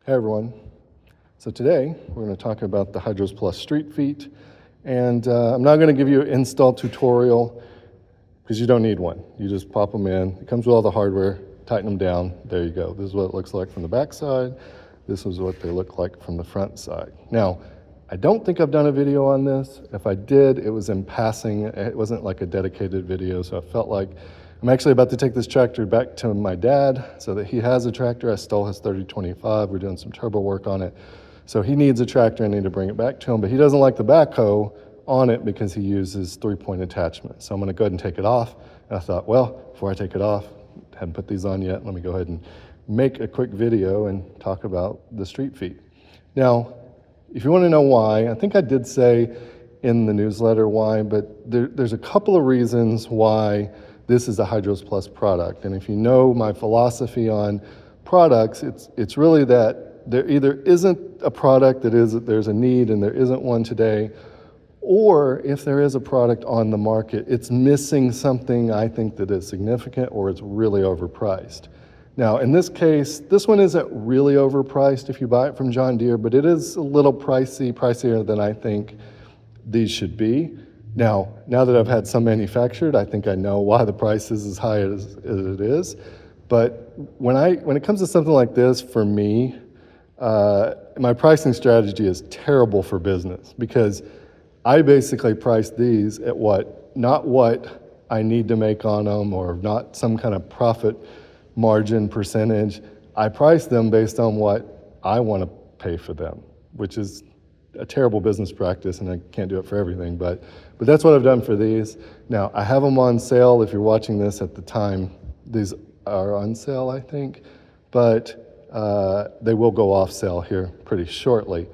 Hey everyone. So today we're going to talk about the HydrosPlus StreetFeet, and I'm not going to give you an install tutorial because you don't need one. You just pop them in. It comes with all the hardware, tighten them down, there you go. This is what it looks like from the back side. This is what they look like from the front side. Now, I don't think I've done a video on this. If I did, it was in passing. It wasn't like a dedicated video, so I felt like I'm actually about to take this tractor back to my dad so that he has a tractor. I stole his 3025. We're doing some turbo work on it. So he needs a tractor. I need to bring it back to him, but he doesn't like the backhoe on it because he uses 3-point attachment. So I'm gonna go ahead and take it off. And I thought, well, before I take it off, hadn't put these on yet, let me go ahead and make a quick video and talk about the StreetFeet. Now, if you wanna know why, I think I did say in the newsletter why, but there's a couple of reasons why this is a HydrosPlus product. And if you know my philosophy on products, it's really that there either isn't a product there's a need and there isn't one today, or if there is a product on the market, it's missing something I think that is significant or it's really overpriced. Now, in this case, this one isn't really overpriced if you buy it from John Deere, but it is a little pricier than I think these should be. Now that I've had some manufactured, I think I know why the price is as high as it is. But when it comes to something like this, for me, my pricing strategy is terrible for business because I basically price these at not what I need to make on them or not some kind of profit margin percentage. I price them based on what I want to pay for them, which is a terrible business practice, and I can't do it for everything, but that's what I've done for these. Now, I have them on sale. If you're watching this at the time, these are on sale, I think, but they will go off sale here pretty shortly.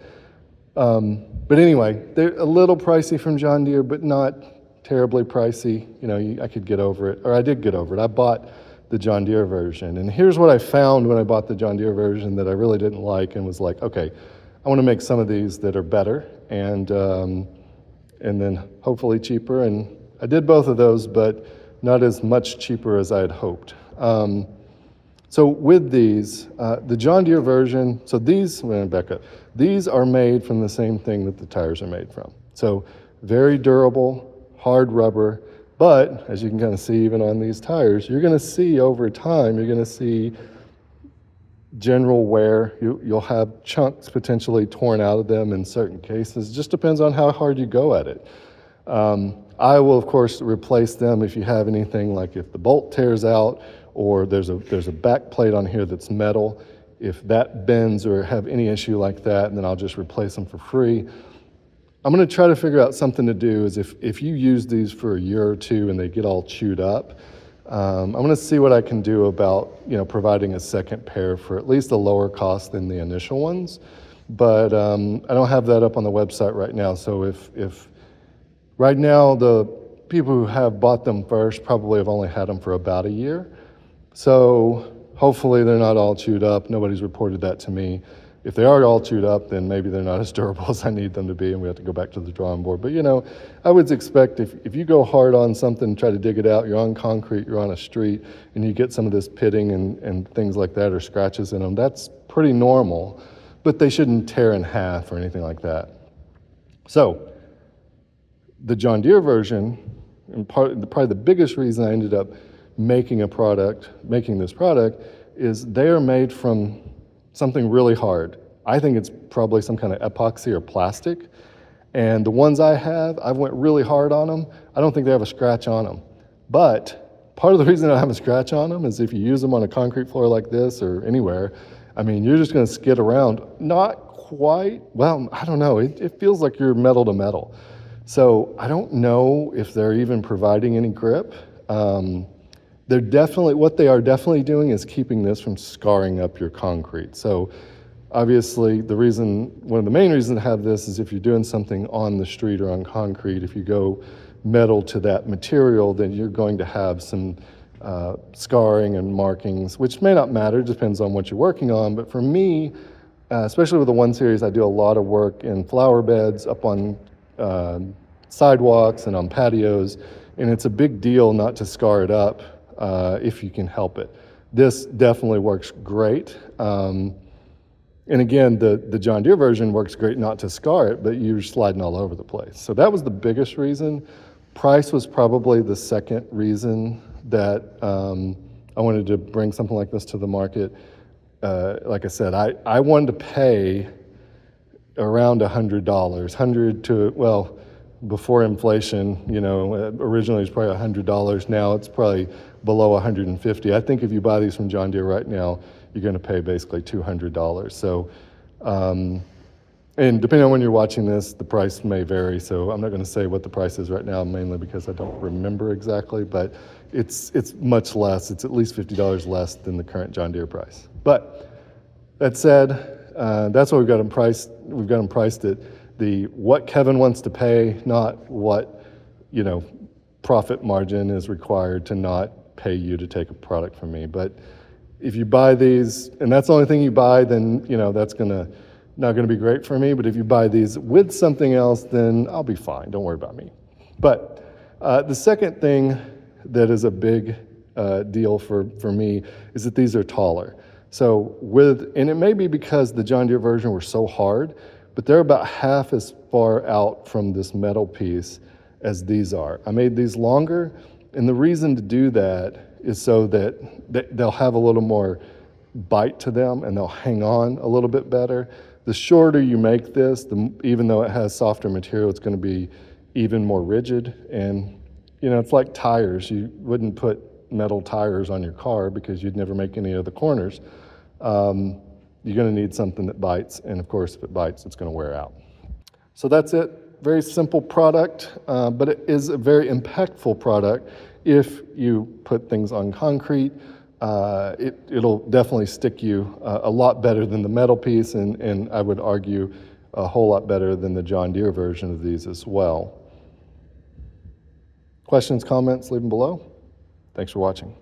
But anyway, they're a little pricey from John Deere, but not terribly pricey. You know, I could get over it, or I did get over it. I bought the John Deere version, and here's what I found when I bought the John Deere version that I really didn't like and was like, okay, I want to make some of these that are better and then hopefully cheaper. And I did both of those, but not as much cheaper as I had hoped. So with these, the John Deere version, so these, I'm going to back up. These are made from the same thing that the tires are made from. So very durable, hard rubber, but as you can kind of see even on these tires, you're going to see over time, you're going to see general wear. You'll have chunks potentially torn out of them in certain cases. It just depends on how hard you go at it. I will, of course, replace them if you have anything like if the bolt tears out or there's a back plate on here that's metal. If that bends or have any issue like that, then I'll just replace them for free. I'm going to try to figure out something to do is if you use these for a year or two and they get all chewed up, I'm going to see what I can do about providing a second pair for at least a lower cost than the initial ones. But I don't have that up on the website right now. So if right now the people who have bought them first probably have only had them for about a year. So hopefully they're not all chewed up. Nobody's reported that to me. If they are all chewed up, then maybe they're not as durable as I need them to be, and we have to go back to the drawing board. But I would expect if you go hard on something and try to dig it out, you're on concrete, you're on a street, and you get some of this pitting and things like that or scratches in them, that's pretty normal, but they shouldn't tear in half or anything like that. So the John Deere version, and probably the biggest reason I ended up making this product is they are made from something really hard. I think it's probably some kind of epoxy or plastic. And the ones I've went really hard on them. I don't think they have a scratch on them. But part of the reason I have a scratch on them is if you use them on a concrete floor like this or anywhere, I mean, you're just gonna skid around. Not quite, well, I don't know. It feels like you're metal to metal. So I don't know if they're even providing any grip. What they are definitely doing is keeping this from scarring up your concrete. So obviously one of the main reasons to have this is if you're doing something on the street or on concrete, if you go metal to that material, then you're going to have some scarring and markings, which may not matter, depends on what you're working on. But for me, especially with the 1 Series, I do a lot of work in flower beds, up on sidewalks and on patios, and it's a big deal not to scar it up if you can help it. This definitely works great. And again, the John Deere version works great not to scar it, but you're sliding all over the place. So that was the biggest reason. Price was probably the second reason that I wanted to bring something like this to the market. Like I said, I wanted to pay around $100, 100 to, well, before inflation, you know, originally it was probably $100. Now it's probably below 150. I think if you buy these from John Deere right now, you're going to pay basically $200. So, and depending on when you're watching this, the price may vary. So I'm not going to say what the price is right now, mainly because I don't remember exactly, but it's much less. It's at least $50 less than the current John Deere price. But that said, that's what we've got them priced. We've got them priced at what Kevin wants to pay, not what, you know, profit margin is required to not pay you to take a product from me. But if you buy these, and that's the only thing you buy, then, you know, that's not gonna be great for me. But if you buy these with something else, then I'll be fine. Don't worry about me. But the second thing that is a big deal for me is that these are taller. So and it may be because the John Deere version were so hard, but they're about half as far out from this metal piece as these are. I made these longer, and the reason to do that is so that they'll have a little more bite to them and they'll hang on a little bit better. The shorter you make this, even though it has softer material, it's going to be even more rigid. And, you know, it's like tires. You wouldn't put metal tires on your car because you'd never make any of the corners. You're going to need something that bites, and of course, if it bites, it's going to wear out. So that's it. Very simple product, but it is a very impactful product if you put things on concrete. It'll definitely stick you a lot better than the metal piece, and I would argue a whole lot better than the John Deere version of these as well. Questions, comments, leave them below. Thanks for watching.